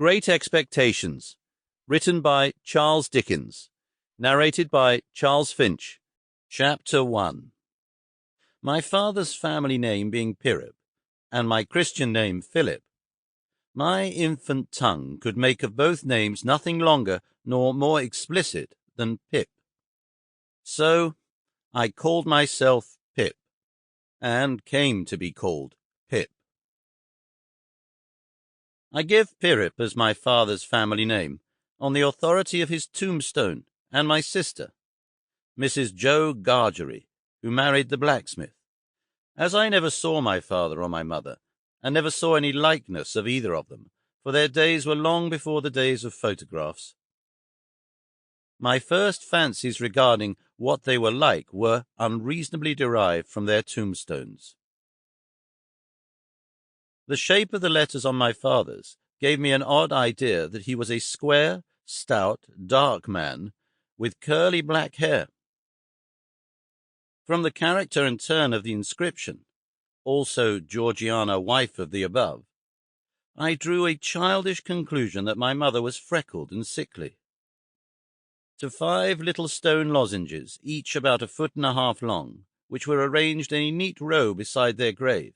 Great Expectations, written by Charles Dickens, narrated by Charles Finch. Chapter 1. My father's family name being Pirrip, and my Christian name Philip, my infant tongue could make of both names nothing longer nor more explicit than Pip. So I called myself Pip, and came to be called Pip. I give Pirrip as my father's family name on the authority of his tombstone and my sister, Mrs. Joe Gargery, who married the blacksmith, as I never saw my father or my mother, and never saw any likeness of either of them, for their days were long before the days of photographs. My first fancies regarding what they were like were unreasonably derived from their tombstones. The shape of the letters on my father's gave me an odd idea that he was a square, stout, dark man with curly black hair. From the character and turn of the inscription, also Georgiana, wife of the above, I drew a childish conclusion that my mother was freckled and sickly. To 5 little stone lozenges, each about 1.5 feet long, which were arranged in a neat row beside their grave,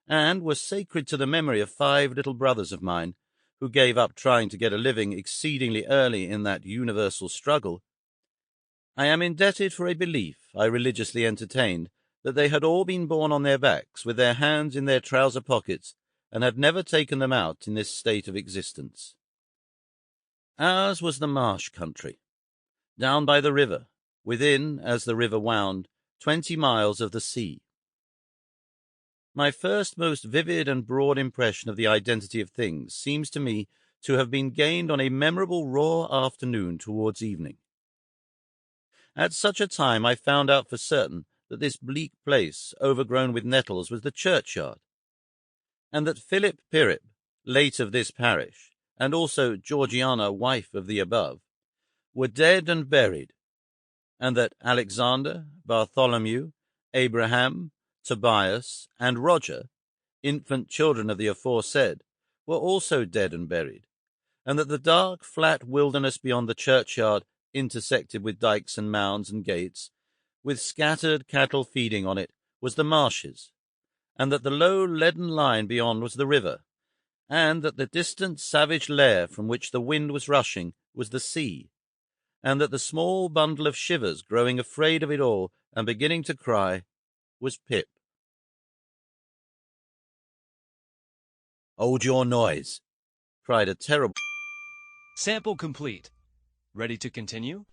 and were sacred to the memory of 5 little brothers of mine, who gave up trying to get a living exceedingly early in that universal struggle, I am indebted for a belief I religiously entertained that they had all been born on their backs, with their hands in their trouser pockets, and had never taken them out in this state of existence. Ours was the marsh country, down by the river, within, as the river wound, 20 miles of the sea. My first most vivid and broad impression of the identity of things seems to me to have been gained on a memorable raw afternoon towards evening. At such a time I found out for certain that this bleak place, overgrown with nettles, was the churchyard, and that Philip Pirrip, late of this parish, and also Georgiana, wife of the above, were dead and buried, and that Alexander, Bartholomew, Abraham, Tobias, and Roger, infant children of the aforesaid, were also dead and buried, and that the dark, flat wilderness beyond the churchyard, intersected with dykes and mounds and gates, with scattered cattle feeding on it, was the marshes, and that the low leaden line beyond was the river, and that the distant savage lair from which the wind was rushing was the sea, and that the small bundle of shivers, growing afraid of it all and beginning to cry, was Pip. "Hold your noise," cried a terrible... Sample complete. Ready to continue?